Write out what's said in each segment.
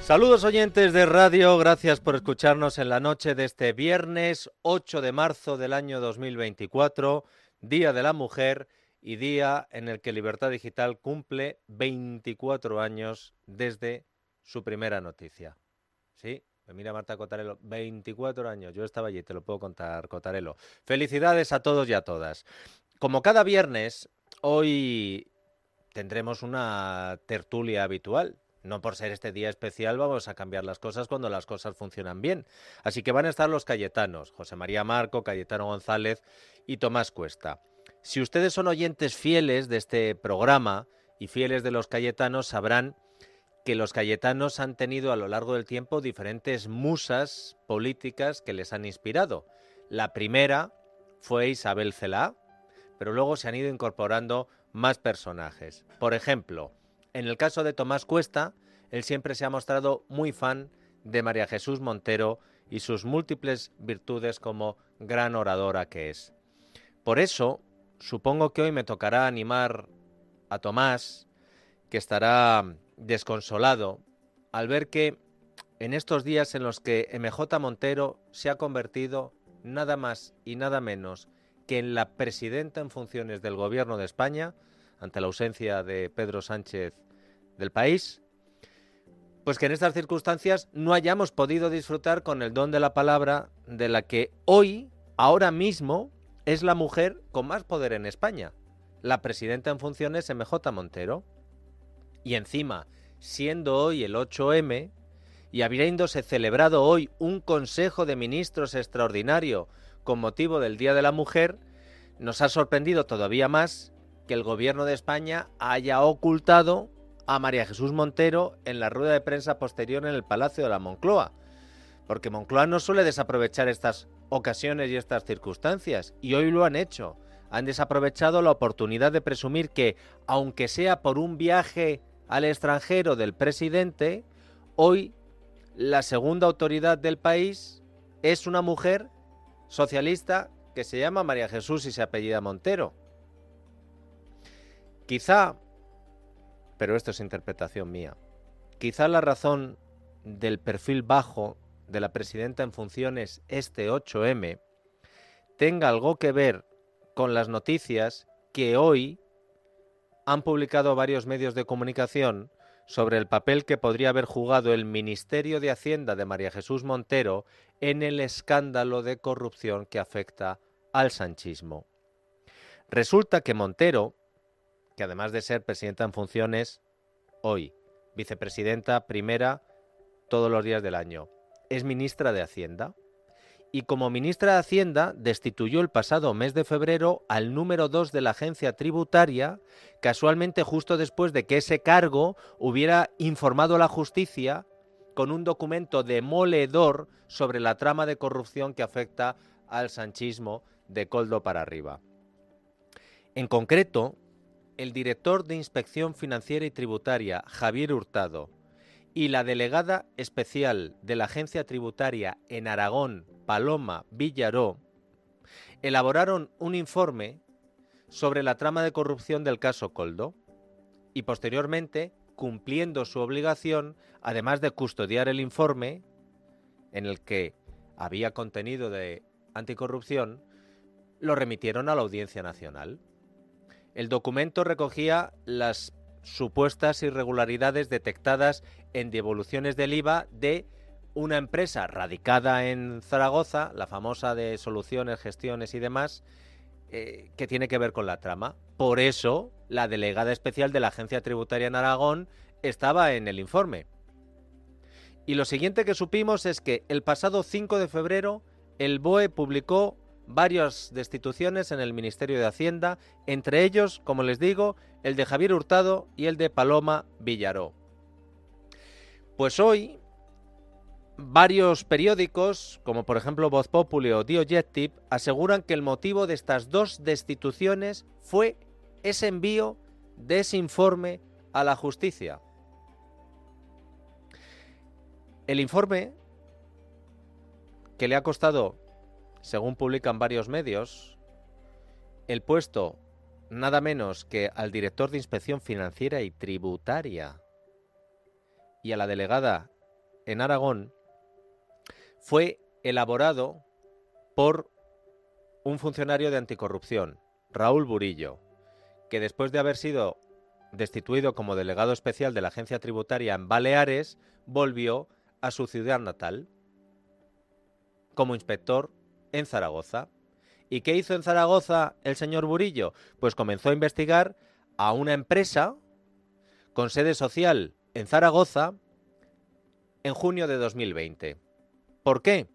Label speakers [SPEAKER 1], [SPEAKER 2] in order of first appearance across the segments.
[SPEAKER 1] Saludos oyentes de radio, gracias por escucharnos en la noche de este viernes 8 de marzo del año 2024, Día de la Mujer y día en el que Libertad Digital cumple 24 años desde su primera noticia. Sí, me mira Marta Cotarelo, 24 años, yo estaba allí, te lo puedo contar, Cotarelo. Felicidades a todos y a todas. Como cada viernes, hoy tendremos una tertulia habitual. No por ser este día especial vamos a cambiar las cosas cuando las cosas funcionan bien. Así que van a estar los Cayetanos, José María Marco, Cayetano González y Tomás Cuesta. Si ustedes son oyentes fieles de este programa y fieles de los Cayetanos, sabrán que los Cayetanos han tenido a lo largo del tiempo diferentes musas políticas que les han inspirado. La primera fue Isabel Celaá, pero luego se han ido incorporando más personajes. Por ejemplo, en el caso de Tomás Cuesta, él siempre se ha mostrado muy fan de María Jesús Montero y sus múltiples virtudes como gran oradora que es. Por eso, supongo que hoy me tocará animar a Tomás, que estará desconsolado al ver que en estos días en los que MJ Montero se ha convertido nada más y nada menos que en la presidenta en funciones del Gobierno de España, ante la ausencia de Pedro Sánchez del país, pues que en estas circunstancias no hayamos podido disfrutar con el don de la palabra de la que hoy, ahora mismo, es la mujer con más poder en España, la presidenta en funciones MJ Montero. Y encima, siendo hoy el 8M y habiéndose celebrado hoy un Consejo de Ministros extraordinario con motivo del Día de la Mujer, nos ha sorprendido todavía más que el Gobierno de España haya ocultado a María Jesús Montero en la rueda de prensa posterior en el Palacio de la Moncloa. Porque Moncloa no suele desaprovechar estas ocasiones y estas circunstancias, y hoy lo han hecho. Han desaprovechado la oportunidad de presumir que, aunque sea por un viaje al extranjero del presidente, hoy la segunda autoridad del país es una mujer socialista que se llama María Jesús y se apellida Montero. Quizá, pero esto es interpretación mía, quizá la razón del perfil bajo de la presidenta en funciones este 8M tenga algo que ver con las noticias que hoy han publicado varios medios de comunicación sobre el papel que podría haber jugado el Ministerio de Hacienda de María Jesús Montero en el escándalo de corrupción que afecta al sanchismo. Resulta que Montero, que además de ser presidenta en funciones, hoy vicepresidenta primera todos los días del año, es ministra de Hacienda. Y como ministra de Hacienda destituyó el pasado mes de febrero al número 2 de la agencia tributaria, casualmente justo después de que ese cargo hubiera informado a la justicia con un documento demoledor sobre la trama de corrupción que afecta al sanchismo de Koldo para arriba. En concreto, el director de Inspección Financiera y Tributaria, Javier Hurtado, y la delegada especial de la agencia tributaria en Aragón, Paloma Villaró, elaboraron un informe sobre la trama de corrupción del caso Koldo y posteriormente, cumpliendo su obligación, además de custodiar el informe en el que había contenido de anticorrupción, lo remitieron a la Audiencia Nacional. El documento recogía las supuestas irregularidades detectadas en devoluciones del IVA de una empresa radicada en Zaragoza, la famosa de soluciones, gestiones y demás, que tiene que ver con la trama. Por eso, la delegada especial de la Agencia Tributaria en Aragón estaba en el informe. Y lo siguiente que supimos es que el pasado 5 de febrero el BOE publicó varias destituciones en el Ministerio de Hacienda, entre ellos, como les digo, el de Javier Hurtado y el de Paloma Villaró. Pues hoy, varios periódicos, como por ejemplo Voz Populi o The Objective, aseguran que el motivo de estas dos destituciones fue ese envío de ese informe a la justicia. El informe, que le ha costado, según publican varios medios, el puesto nada menos que al director de Inspección Financiera y Tributaria y a la delegada en Aragón fue elaborado por un funcionario de anticorrupción, Raúl Burillo, que después de haber sido destituido como delegado especial de la agencia tributaria en Baleares, volvió a su ciudad natal como inspector en Zaragoza. ¿Y qué hizo en Zaragoza el señor Burillo? Pues comenzó a investigar a una empresa con sede social en Zaragoza en junio de 2020. ¿Por qué?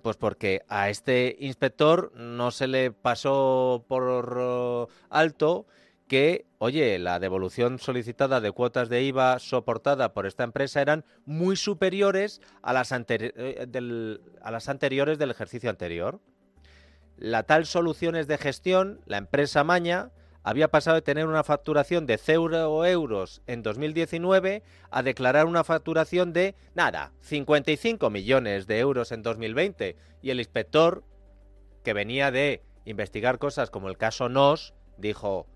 [SPEAKER 1] Pues porque a este inspector no se le pasó por alto que, oye, la devolución solicitada de cuotas de IVA soportada por esta empresa eran muy superiores a las anteriores del ejercicio anterior. La tal Soluciones de Gestión, la empresa maña, había pasado de tener una facturación de 0 euros en 2019 a declarar una facturación de, nada, 55 millones de euros en 2020. Y el inspector, que venía de investigar cosas como el caso NOS, dijo,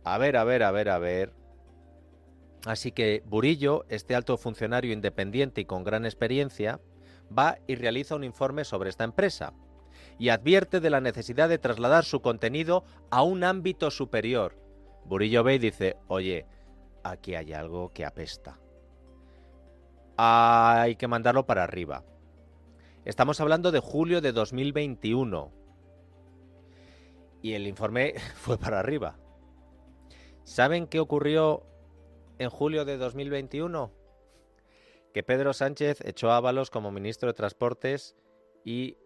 [SPEAKER 1] a ver. Así que Burillo, este alto funcionario independiente y con gran experiencia, va y realiza un informe sobre esta empresa y advierte de la necesidad de trasladar su contenido a un ámbito superior. Burillo ve y dice, oye, aquí hay algo que apesta. Hay que mandarlo para arriba. Estamos hablando de julio de 2021. Y el informe fue para arriba. ¿Saben qué ocurrió en julio de 2021? Que Pedro Sánchez echó a Ábalos como ministro de Transportes y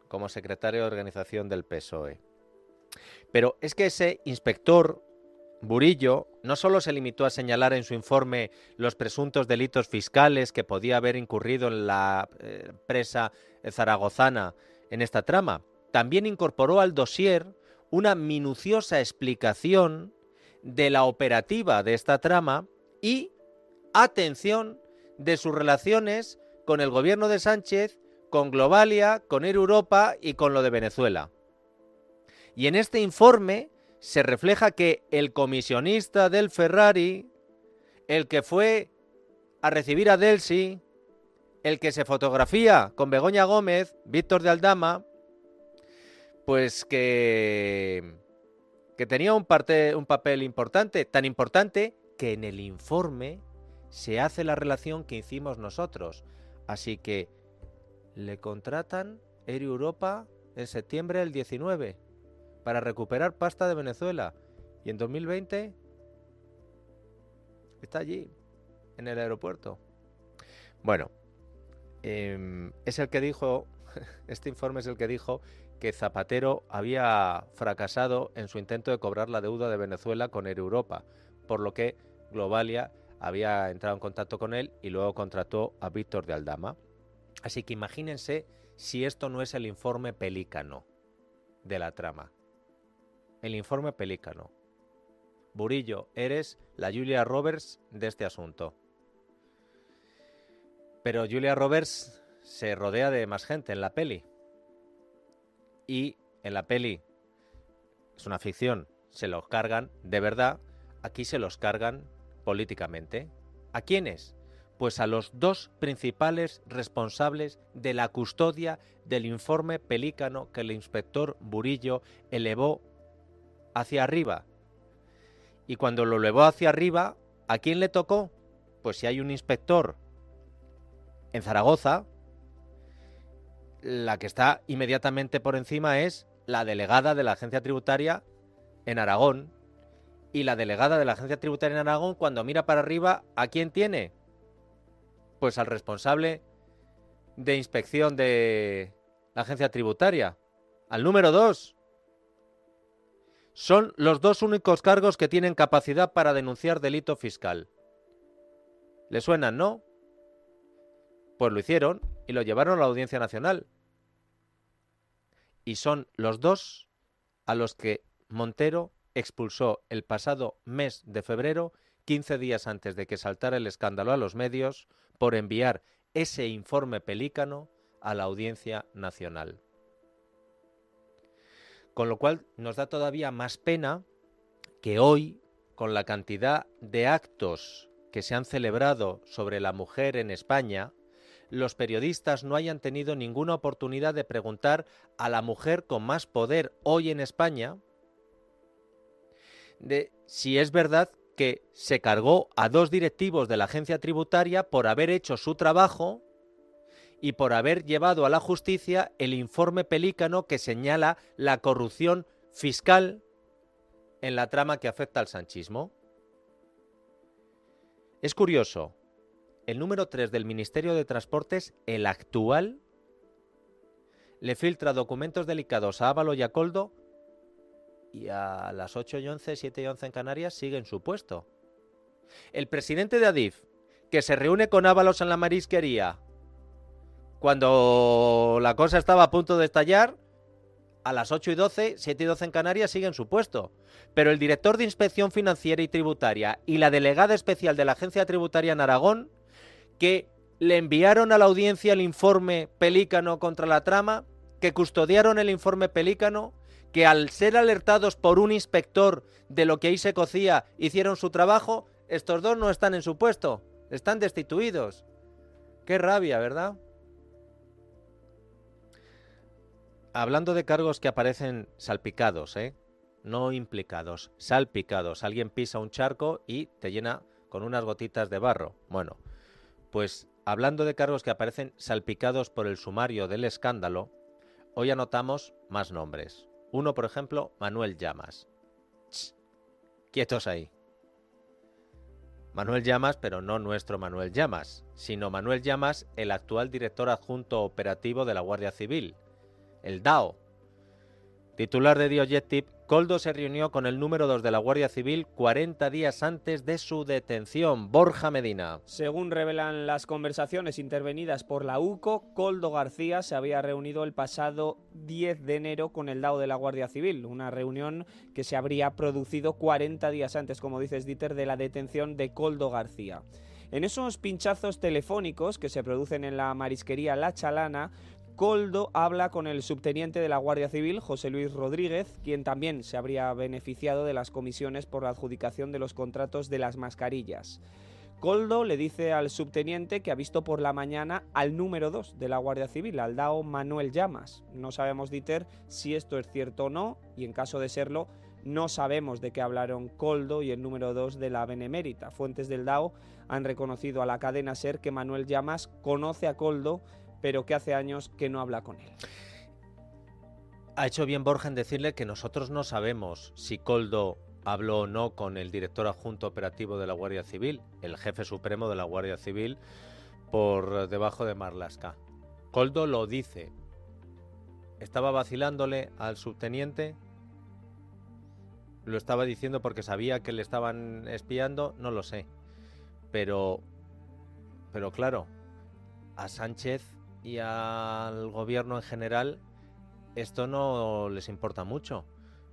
[SPEAKER 1] como secretario de organización del PSOE. Pero es que ese inspector Burillo no solo se limitó a señalar en su informe los presuntos delitos fiscales que podía haber incurrido en la empresa zaragozana en esta trama, también incorporó al dossier una minuciosa explicación de la operativa de esta trama y, atención, de sus relaciones con el gobierno de Sánchez, con Globalia, con Air Europa y con lo de Venezuela. Y en este informe se refleja que el comisionista del Ferrari, el que fue a recibir a Delcy, el que se fotografía con Begoña Gómez, Víctor de Aldama, pues que tenía un papel importante, tan importante que en el informe se hace la relación que hicimos nosotros. Así que le contratan Air Europa en septiembre del 19 para recuperar pasta de Venezuela. Y en 2020 está allí, en el aeropuerto. Bueno, es el que dijo, este informe es el que dijo que Zapatero había fracasado en su intento de cobrar la deuda de Venezuela con Air Europa, por lo que Globalia había entrado en contacto con él y luego contrató a Víctor de Aldama. Así que imagínense si esto no es el informe Pelícano de la trama. El informe Pelícano. Burillo, eres la Julia Roberts de este asunto. Pero Julia Roberts se rodea de más gente en la peli. Y en la peli es una ficción, se los cargan de verdad, aquí se los cargan políticamente. ¿A quiénes? Pues a los dos principales responsables de la custodia del informe Pelícano que el inspector Burillo elevó hacia arriba. Y cuando lo elevó hacia arriba, ¿a quién le tocó? Pues si hay un inspector en Zaragoza, la que está inmediatamente por encima es la delegada de la agencia tributaria en Aragón. Y la delegada de la agencia tributaria en Aragón, cuando mira para arriba, ¿a quién tiene? Pues al responsable de inspección de la agencia tributaria, al número 2. Son los dos únicos cargos que tienen capacidad para denunciar delito fiscal. ¿Le suenan, no? Pues lo hicieron y lo llevaron a la Audiencia Nacional. Y son los dos a los que Montero expulsó el pasado mes de febrero, 15 días antes de que saltara el escándalo a los medios, por enviar ese informe Pelícano a la Audiencia Nacional. Con lo cual nos da todavía más pena que hoy, con la cantidad de actos que se han celebrado sobre la mujer en España, los periodistas no hayan tenido ninguna oportunidad de preguntar a la mujer con más poder hoy en España de si es verdad que se cargó a 2 directivos de la agencia tributaria por haber hecho su trabajo y por haber llevado a la justicia el informe Pelícano que señala la corrupción fiscal en la trama que afecta al sanchismo. Es curioso, el número 3 del Ministerio de Transportes, el actual, le filtra documentos delicados a Ábalos y a Koldo y a las 8:11, 7:11 en Canarias sigue en su puesto. El presidente de Adif, que se reúne con Ábalos en la marisquería cuando la cosa estaba a punto de estallar, a las 8:12, 7:12 en Canarias sigue en su puesto. Pero el director de Inspección Financiera y Tributaria y la delegada especial de la Agencia Tributaria en Aragón, que le enviaron a la audiencia el informe Pelícano contra la trama, que custodiaron el informe Pelícano, que al ser alertados por un inspector de lo que ahí se cocía hicieron su trabajo, estos 2 no están en su puesto, están destituidos. Qué rabia, ¿verdad? Hablando de cargos que aparecen salpicados, no implicados, salpicados. Alguien pisa un charco y te llena con unas gotitas de barro. Bueno, pues hablando de cargos que aparecen salpicados por el sumario del escándalo, hoy anotamos más nombres. Uno, por ejemplo, Manuel Llamas. Quietos ahí. Manuel Llamas, pero no nuestro Manuel Llamas, sino Manuel Llamas, el actual director adjunto operativo de la Guardia Civil, el DAO. Titular de The Objective, Koldo se reunió con el número 2 de la Guardia Civil 40 días antes de su detención. Borja Medina.
[SPEAKER 2] Según revelan las conversaciones intervenidas por la UCO, Koldo García se había reunido el pasado 10 de enero con el DAO de la Guardia Civil, una reunión que se habría producido 40 días antes, como dices, Dieter, de la detención de Koldo García. En esos pinchazos telefónicos que se producen en la marisquería La Chalana, Koldo habla con el subteniente de la Guardia Civil, José Luis Rodríguez, quien también se habría beneficiado de las comisiones por la adjudicación de los contratos de las mascarillas. Koldo le dice al subteniente que ha visto por la mañana al número 2 de la Guardia Civil, al DAO Manuel Llamas. No sabemos, Dieter, si esto es cierto o no, y en caso de serlo, no sabemos de qué hablaron Koldo y el número 2 de la Benemérita. Fuentes del DAO han reconocido a la cadena SER que Manuel Llamas conoce a Koldo, pero que hace años que no habla con él.
[SPEAKER 1] Ha hecho bien Borja en decirle que nosotros no sabemos si Koldo habló o no con el director adjunto operativo de la Guardia Civil, el jefe supremo de la Guardia Civil, por debajo de Marlaska. Koldo lo dice. ¿Estaba vacilándole al subteniente? ¿Lo estaba diciendo porque sabía que le estaban espiando? No lo sé. Pero claro, a Sánchez y al gobierno en general esto no les importa mucho,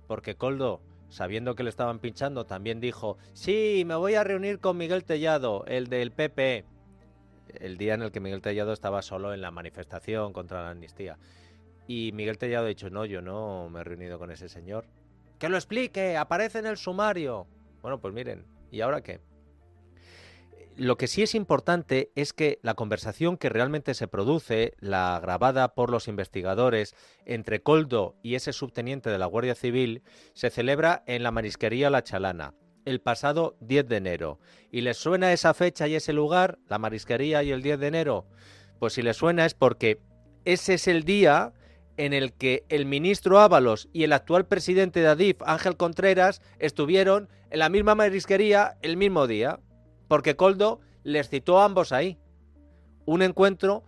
[SPEAKER 1] porque Koldo, sabiendo que le estaban pinchando, también dijo: sí, me voy a reunir con Miguel Tellado, el del PP, el día en el que Miguel Tellado estaba solo en la manifestación contra la amnistía. Y Miguel Tellado ha dicho: no, yo no me he reunido con ese señor. ¡Que lo explique! ¡Aparece en el sumario! Bueno, pues miren, ¿y ahora qué? Lo que sí es importante es que la conversación que realmente se produce, la grabada por los investigadores entre Koldo y ese subteniente de la Guardia Civil, se celebra en la marisquería La Chalana, el pasado 10 de enero. ¿Y les suena esa fecha y ese lugar, la marisquería y el 10 de enero? Pues si les suena es porque ese es el día en el que el ministro Ábalos y el actual presidente de Adif, Ángel Contreras, estuvieron en la misma marisquería el mismo día. Porque Koldo les citó a ambos ahí. Un encuentro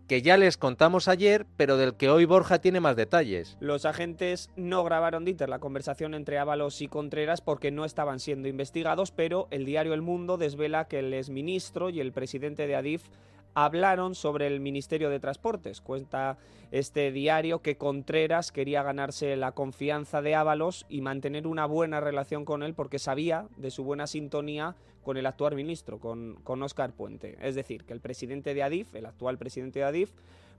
[SPEAKER 1] que ya les contamos ayer, pero del que hoy Borja tiene más detalles.
[SPEAKER 2] Los agentes no grabaron, Dieter, la conversación entre Ábalos y Contreras porque no estaban siendo investigados, pero el diario El Mundo desvela que el exministro y el presidente de Adif hablaron sobre el Ministerio de Transportes. Cuenta este diario que Contreras quería ganarse la confianza de Ábalos y mantener una buena relación con él porque sabía de su buena sintonía con el actual ministro, con Óscar Puente. Es decir, que el presidente de Adif, el actual presidente de Adif,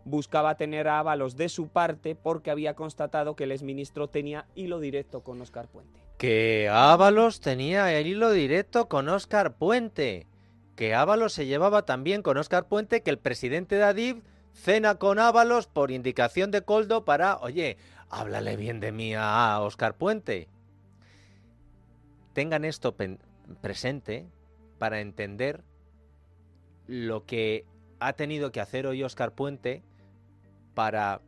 [SPEAKER 2] buscaba tener a Ábalos de su parte porque había constatado que el exministro tenía hilo directo con Óscar Puente.
[SPEAKER 1] Que Ábalos tenía el hilo directo con Óscar Puente. que Ábalos se llevaba tan bien con Óscar Puente que el presidente de Adif cena con Ábalos por indicación de Koldo para, oye, háblale bien de mí a Óscar Puente. Tengan esto presente para entender lo que ha tenido que hacer hoy Óscar Puente para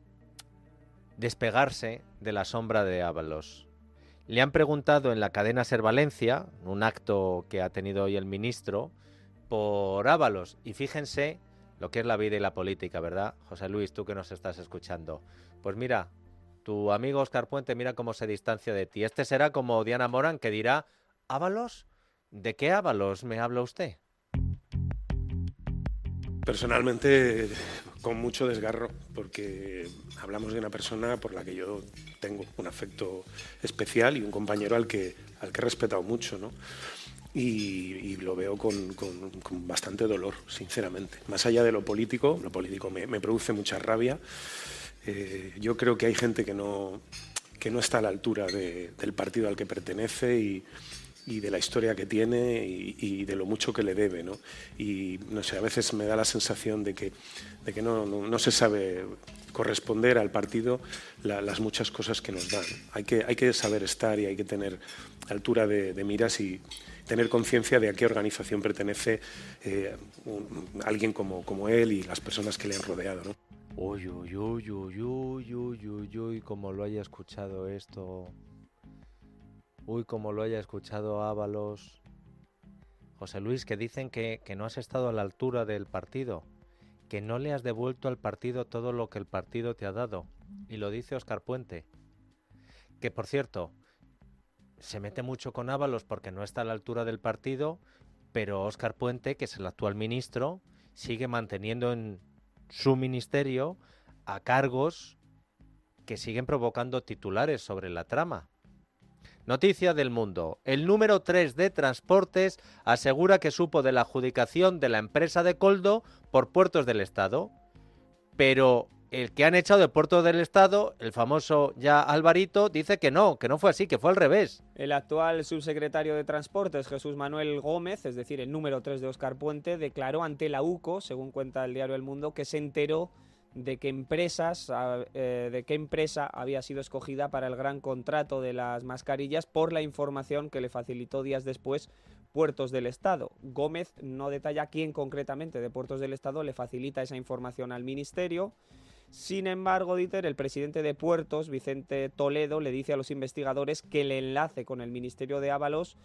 [SPEAKER 1] despegarse de la sombra de Ábalos. Le han preguntado en la cadena Ser Valencia, un acto que ha tenido hoy el ministro, por Ábalos. Y fíjense lo que es la vida y la política, ¿verdad? José Luis, tú que nos estás escuchando. Pues mira, tu amigo Óscar Puente, mira cómo se distancia de ti. Este será como Diana Morán, que dirá, ¿Ábalos? ¿De qué Ábalos me habla usted?
[SPEAKER 3] Personalmente, con mucho desgarro, porque hablamos de una persona por la que yo tengo un afecto especial y un compañero al que he respetado mucho, ¿no? Y lo veo con bastante dolor, sinceramente. Más allá de lo político me produce mucha rabia. Yo creo que hay gente que no está a la altura del partido al que pertenece y de la historia que tiene y de lo mucho que le debe, ¿no? Y no sé, a veces me da la sensación de que no se sabe corresponder al partido las muchas cosas que nos dan. Hay que saber estar y hay que tener altura de miras y tener conciencia de a qué organización pertenece alguien como él y las personas que le han rodeado, ¿no?
[SPEAKER 1] Uy, uy, uy, uy, uy, uy, uy, uy, como lo haya escuchado esto. Uy, como lo haya escuchado Ábalos. José Luis, que dicen que no has estado a la altura del partido, que no le has devuelto al partido todo lo que el partido te ha dado. Y lo dice Óscar Puente. Que, por cierto, se mete mucho con Ábalos porque no está a la altura del partido, pero Óscar Puente, que es el actual ministro, sigue manteniendo en su ministerio a cargos que siguen provocando titulares sobre la trama. Noticia del Mundo. El número 3 de Transportes asegura que supo de la adjudicación de la empresa de Koldo por Puertos del Estado. Pero el que han echado de Puertos del Estado, el famoso ya Alvarito, dice que no fue así, que fue al revés.
[SPEAKER 2] El actual subsecretario de Transportes, Jesús Manuel Gómez, es decir, el número 3 de Óscar Puente, declaró ante la UCO, según cuenta el diario El Mundo, que se enteró de qué empresa había sido escogida para el gran contrato de las mascarillas por la información que le facilitó días después Puertos del Estado. Gómez no detalla quién concretamente de Puertos del Estado le facilita esa información al ministerio. Sin embargo, Dieter, el presidente de Puertos, Vicente Toledo, le dice a los investigadores que el enlace con el ministerio de Ábalos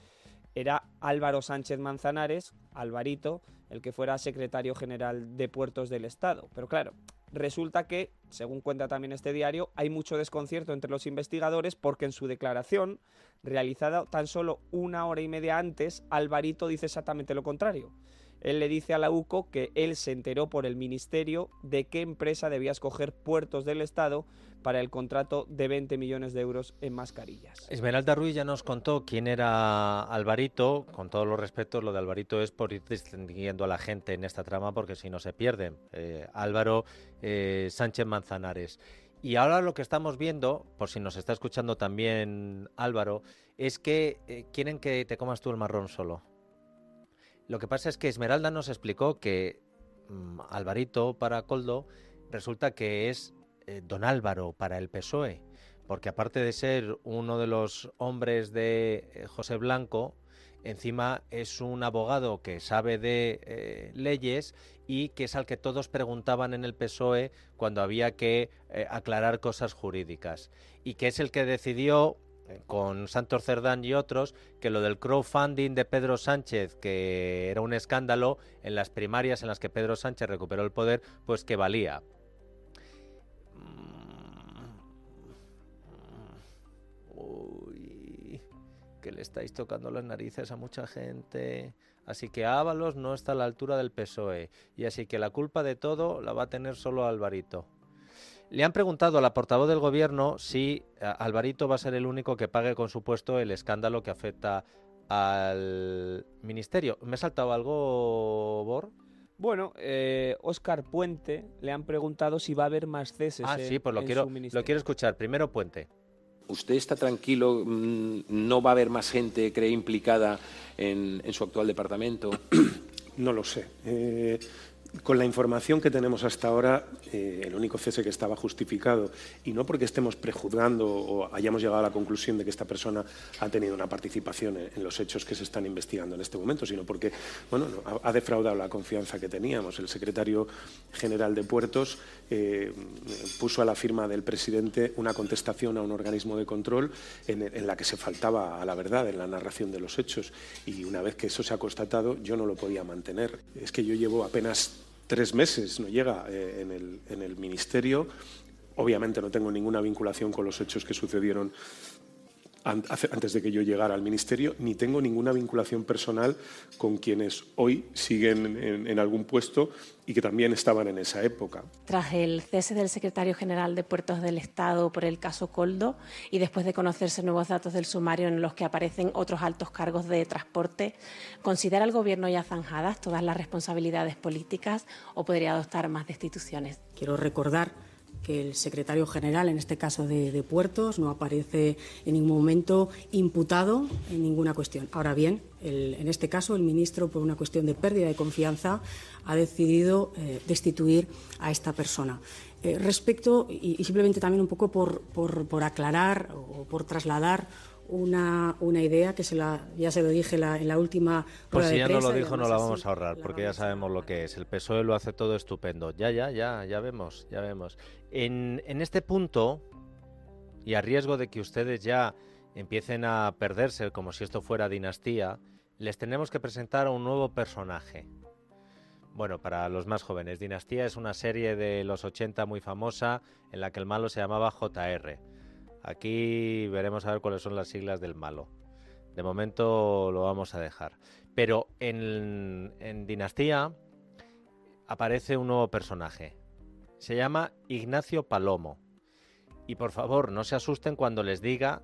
[SPEAKER 2] era Álvaro Sánchez Manzanares, Alvarito, el que fuera secretario general de Puertos del Estado. Pero claro, resulta que, según cuenta también este diario, hay mucho desconcierto entre los investigadores porque en su declaración, realizada tan solo 1 hora y media antes, Alvarito dice exactamente lo contrario. Él le dice a la UCO que él se enteró por el ministerio de qué empresa debía escoger Puertos del Estado para el contrato de 20 millones de euros en mascarillas.
[SPEAKER 1] Esmeralda Ruiz ya nos contó quién era Alvarito. Con todos los respetos, lo de Alvarito es por ir distinguiendo a la gente en esta trama porque si no se pierden. Álvaro Sánchez Manzanares. Y ahora lo que estamos viendo, por si nos está escuchando también Álvaro, es que quieren que te comas tú el marrón solo. Lo que pasa es que Esmeralda nos explicó que Alvarito para Koldo resulta que es don Álvaro para el PSOE, porque aparte de ser uno de los hombres de José Blanco, encima es un abogado que sabe de leyes y que es al que todos preguntaban en el PSOE cuando había que aclarar cosas jurídicas, y que es el que decidió con Santos Cerdán y otros, que lo del crowdfunding de Pedro Sánchez, que era un escándalo en las primarias en las que Pedro Sánchez recuperó el poder, pues que valía. Uy, que le estáis tocando las narices a mucha gente. Así que Ábalos no está a la altura del PSOE, y así que la culpa de todo la va a tener solo Alvarito. Le han preguntado a la portavoz del gobierno si Alvarito va a ser el único que pague con su puesto el escándalo que afecta al ministerio. ¿Me he saltado algo, Bor?
[SPEAKER 2] Bueno, Óscar Puente le han preguntado si va a haber más ceses
[SPEAKER 1] sí, pues lo quiero escuchar. Primero Puente.
[SPEAKER 4] ¿Usted está tranquilo? ¿No va a haber más gente, cree, implicada en su actual departamento?
[SPEAKER 3] No lo sé. Con la información que tenemos hasta ahora, el único cese que estaba justificado, y no porque estemos prejuzgando o hayamos llegado a la conclusión de que esta persona ha tenido una participación en los hechos que se están investigando en este momento, sino porque ha defraudado la confianza que teníamos. El secretario general de Puertos puso a la firma del presidente una contestación a un organismo de control en la que se faltaba a la verdad en la narración de los hechos, y una vez que eso se ha constatado, yo no lo podía mantener. Es que yo llevo apenas 3 meses, no llega, en el Ministerio. Obviamente no tengo ninguna vinculación con los hechos que sucedieron antes de que yo llegara al Ministerio, ni tengo ninguna vinculación personal con quienes hoy siguen en algún puesto y que también estaban en esa época.
[SPEAKER 5] Tras el cese del secretario general de Puertos del Estado por el caso Koldo y después de conocerse nuevos datos del sumario en los que aparecen otros altos cargos de transporte, ¿considera el Gobierno ya zanjadas todas las responsabilidades políticas o podría adoptar más destituciones?
[SPEAKER 6] Quiero recordar que el secretario general, en este caso de Puertos, no aparece en ningún momento imputado en ninguna cuestión. Ahora bien, en este caso, el ministro, por una cuestión de pérdida de confianza, ha decidido destituir a esta persona. Respecto, y simplemente también un poco por aclarar o por trasladar una idea que ya se lo dije en la última
[SPEAKER 1] pues
[SPEAKER 6] rueda
[SPEAKER 1] si
[SPEAKER 6] de
[SPEAKER 1] ya
[SPEAKER 6] prensa,
[SPEAKER 1] no lo dijo, no la vamos
[SPEAKER 6] así,
[SPEAKER 1] a ahorrar, porque ya sabemos lo que es. El PSOE lo hace todo estupendo. Ya vemos. En este punto, y a riesgo de que ustedes ya empiecen a perderse como si esto fuera dinastía, les tenemos que presentar a un nuevo personaje. Bueno, para los más jóvenes, Dinastía es una serie de los 80 muy famosa en la que el malo se llamaba JR. Aquí veremos a ver cuáles son las siglas del malo. De momento lo vamos a dejar. Pero en Dinastía aparece un nuevo personaje. Se llama Ignacio Palomo. Y por favor, no se asusten cuando les diga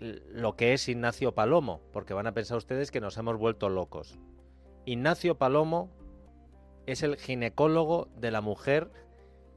[SPEAKER 1] lo que es Ignacio Palomo, porque van a pensar ustedes que nos hemos vuelto locos. Ignacio Palomo es el ginecólogo de la mujer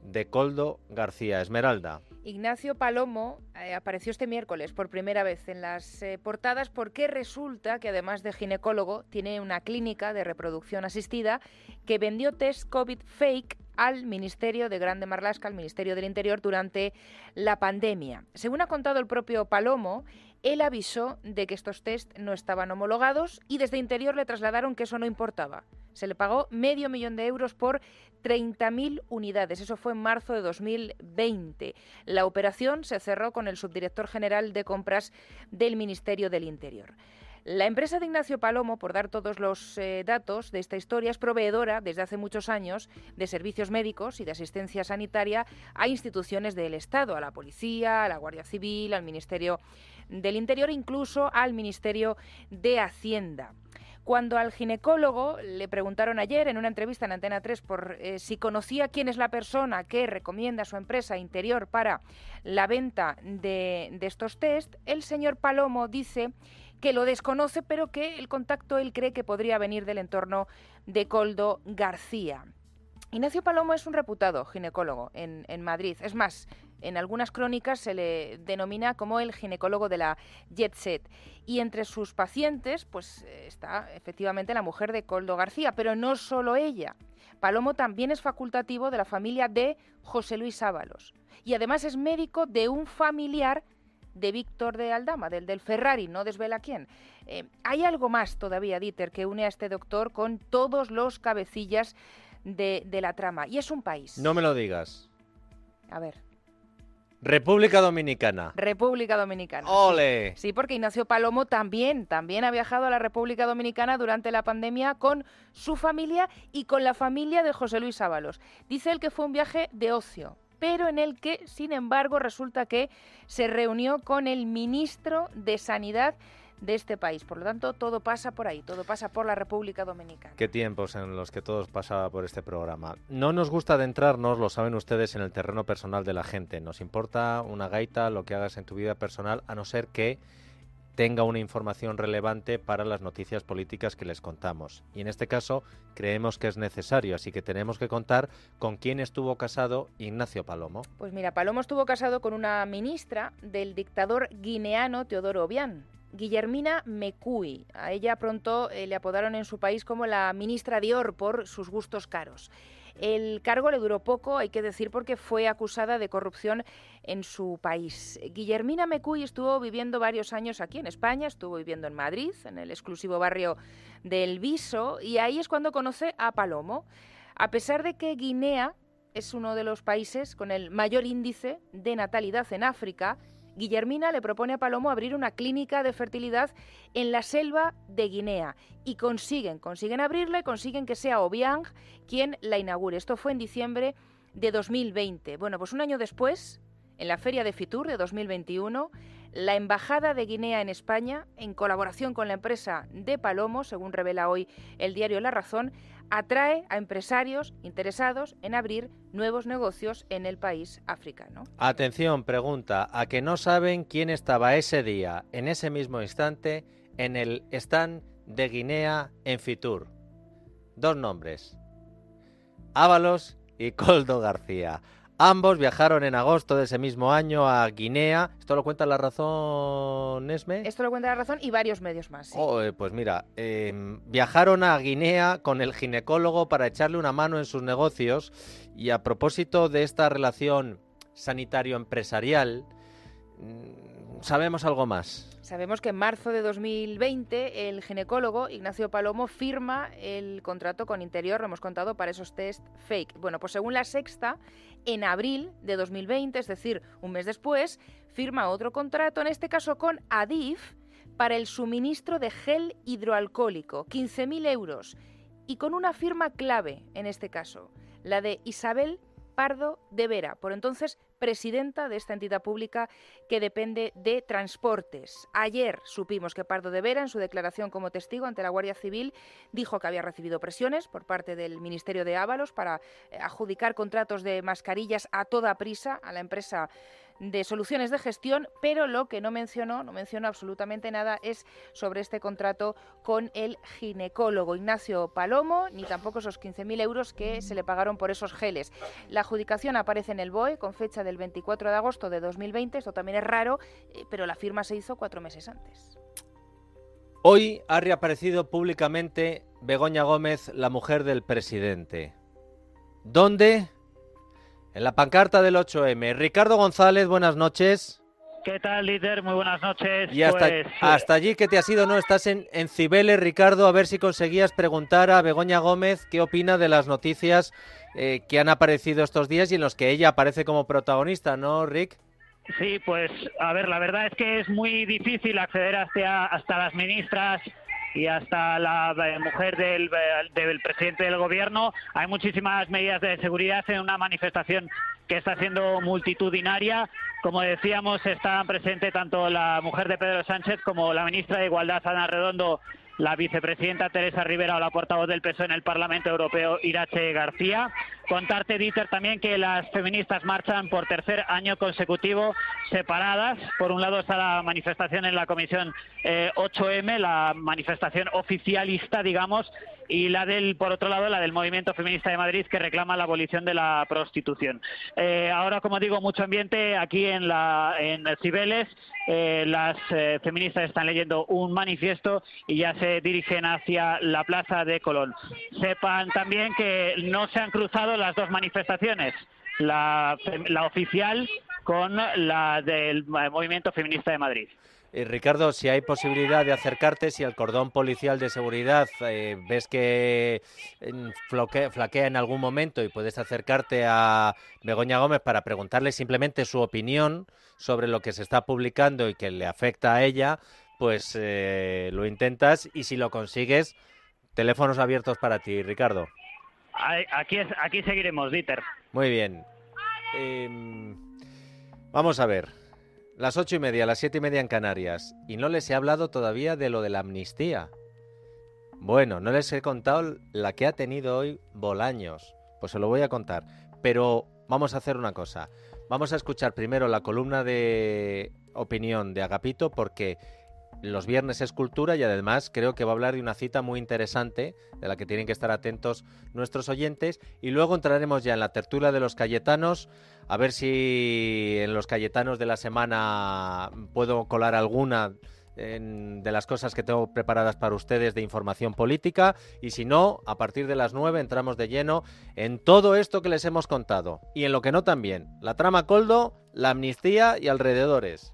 [SPEAKER 1] de Koldo García. Esmeralda.
[SPEAKER 7] Ignacio Palomo apareció este miércoles por primera vez en las portadas porque resulta que además de ginecólogo tiene una clínica de reproducción asistida que vendió test COVID fake al Ministerio de Grande Marlaska, al Ministerio del Interior, durante la pandemia. Según ha contado el propio Palomo, él avisó de que estos test no estaban homologados y desde Interior le trasladaron que eso no importaba. Se le pagó $500.000 euros por 30.000 unidades. Eso fue en marzo de 2020. La operación se cerró con el subdirector general de compras del Ministerio del Interior. La empresa de Ignacio Palomo, por dar todos los datos de esta historia, es proveedora desde hace muchos años de servicios médicos y de asistencia sanitaria a instituciones del Estado, a la Policía, a la Guardia Civil, al Ministerio del Interior, incluso al Ministerio de Hacienda. Cuando al ginecólogo le preguntaron ayer en una entrevista en Antena 3 por si conocía quién es la persona que recomienda a su empresa Interior para la venta de estos test, el señor Palomo dice que lo desconoce, pero que el contacto él cree que podría venir del entorno de Koldo García. Ignacio Palomo es un reputado ginecólogo en Madrid. Es más, en algunas crónicas se le denomina como el ginecólogo de la Jet Set. Y entre sus pacientes pues está efectivamente la mujer de Koldo García, pero no solo ella. Palomo también es facultativo de la familia de José Luis Ábalos. Y además es médico de un familiar de Víctor de Aldama, del Ferrari, no desvela quién. Hay algo más todavía, Dieter, que une a este doctor con todos los cabecillas de la trama. Y es un país.
[SPEAKER 1] No me lo digas.
[SPEAKER 7] A ver.
[SPEAKER 1] República Dominicana.
[SPEAKER 7] República Dominicana.
[SPEAKER 1] ¡Ole!
[SPEAKER 7] Sí, porque Ignacio Palomo también ha viajado a la República Dominicana durante la pandemia con su familia y con la familia de José Luis Ábalos. Dice él que fue un viaje de ocio, pero en el que, sin embargo, resulta que se reunió con el ministro de Sanidad de este país. Por lo tanto, todo pasa por ahí, todo pasa por la República Dominicana.
[SPEAKER 1] Qué tiempos en los que todo pasaba por este programa. No nos gusta adentrarnos, lo saben ustedes, en el terreno personal de la gente. Nos importa una gaita lo que hagas en tu vida personal, a no ser que tenga una información relevante para las noticias políticas que les contamos. Y en este caso creemos que es necesario, así que tenemos que contar con quién estuvo casado Ignacio Palomo.
[SPEAKER 7] Pues mira, Palomo estuvo casado con una ministra del dictador guineano Teodoro Obiang. Guillermina Mecuy. A ella pronto le apodaron en su país como la ministra Dior por sus gustos caros. El cargo le duró poco, hay que decir, porque fue acusada de corrupción en su país. Guillermina Mecuy estuvo viviendo varios años aquí en España, estuvo viviendo en Madrid, en el exclusivo barrio del Viso, y ahí es cuando conoce a Palomo. A pesar de que Guinea es uno de los países con el mayor índice de natalidad en África, Guillermina le propone a Palomo abrir una clínica de fertilidad en la selva de Guinea y consiguen abrirla y consiguen que sea Obiang quien la inaugure. Esto fue en diciembre de 2020. Bueno, pues un año después, en la Feria de Fitur de 2021, la Embajada de Guinea en España, en colaboración con la empresa de Palomo, según revela hoy el diario La Razón, atrae a empresarios interesados en abrir nuevos negocios en el país africano.
[SPEAKER 1] Atención, pregunta, ¿a que no saben quién estaba ese día, en ese mismo instante, en el stand de Guinea en Fitur? 2 nombres, Ábalos y Koldo García. Ambos viajaron en agosto de ese mismo año a Guinea. ¿Esto lo cuenta La Razón, Esme?
[SPEAKER 7] Esto lo cuenta La Razón y varios medios más. Sí.
[SPEAKER 1] Pues mira, viajaron a Guinea con el ginecólogo para echarle una mano en sus negocios. Y a propósito de esta relación sanitario-empresarial, ¿sabemos algo más?
[SPEAKER 7] Sabemos que en marzo de 2020 el ginecólogo Ignacio Palomo firma el contrato con Interior, lo hemos contado, para esos test fake. Bueno, pues según La Sexta, en abril de 2020, es decir, un mes después, firma otro contrato, en este caso con Adif, para el suministro de gel hidroalcohólico, 15.000 euros, y con una firma clave en este caso, la de Isabel Pardo de Vera, por entonces presidenta de esta entidad pública que depende de transportes. Ayer supimos que Pardo de Vera, en su declaración como testigo ante la Guardia Civil, dijo que había recibido presiones por parte del Ministerio de Ábalos para adjudicar contratos de mascarillas a toda prisa a la empresa de soluciones de gestión, pero lo que no mencionó absolutamente nada es sobre este contrato con el ginecólogo Ignacio Palomo, ni tampoco esos 15.000 euros que se le pagaron por esos geles. La adjudicación aparece en el BOE con fecha del 24 de agosto de 2020, esto también es raro, pero la firma se hizo 4 meses antes.
[SPEAKER 1] Hoy ha reaparecido públicamente Begoña Gómez, la mujer del presidente. ¿Dónde? En la pancarta del 8M. Ricardo González, buenas noches.
[SPEAKER 8] ¿Qué tal, líder? Muy buenas noches.
[SPEAKER 1] Y hasta allí que te has ido, ¿no? Estás en Cibeles, Ricardo, a ver si conseguías preguntar a Begoña Gómez qué opina de las noticias que han aparecido estos días y en los que ella aparece como protagonista, ¿no, Rick?
[SPEAKER 8] Sí, pues, a ver, la verdad es que es muy difícil acceder hasta las ministras y hasta la mujer del presidente del gobierno. Hay muchísimas medidas de seguridad en una manifestación que está siendo multitudinaria. Como decíamos, están presentes tanto la mujer de Pedro Sánchez como la ministra de Igualdad, Ana Redondo, la vicepresidenta Teresa Rivera o la portavoz del PSOE en el Parlamento Europeo, Irache García. Contarte, Dieter, también que las feministas marchan por tercer año consecutivo separadas. Por un lado está la manifestación en la Comisión 8M, la manifestación oficialista, digamos, y por otro lado, la del Movimiento Feminista de Madrid, que reclama la abolición de la prostitución. Ahora, como digo, mucho ambiente aquí en Cibeles. Las feministas están leyendo un manifiesto y ya se dirigen hacia la Plaza de Colón. Sepan también que no se han cruzado las dos manifestaciones, la oficial con la del Movimiento Feminista de Madrid.
[SPEAKER 1] Ricardo, si hay posibilidad de acercarte, si el cordón policial de seguridad ves que flaquea en algún momento y puedes acercarte a Begoña Gómez para preguntarle simplemente su opinión sobre lo que se está publicando y que le afecta a ella, pues lo intentas y si lo consigues, teléfonos abiertos para ti, Ricardo.
[SPEAKER 8] Aquí seguiremos, Dieter.
[SPEAKER 1] Muy bien. Vamos a ver. Las 8:30, las 7:30 en Canarias. Y no les he hablado todavía de lo de la amnistía. Bueno, no les he contado la que ha tenido hoy Bolaños. Pues se lo voy a contar. Pero vamos a hacer una cosa. Vamos a escuchar primero la columna de opinión de Agapito porque los viernes es cultura y además creo que va a hablar de una cita muy interesante de la que tienen que estar atentos nuestros oyentes y luego entraremos ya en la tertulia de los Cayetanos a ver si en los Cayetanos de la semana puedo colar alguna de las cosas que tengo preparadas para ustedes de información política, y si no, a partir de las 9 entramos de lleno en todo esto que les hemos contado y en lo que no también, la trama Koldo, la amnistía y alrededores.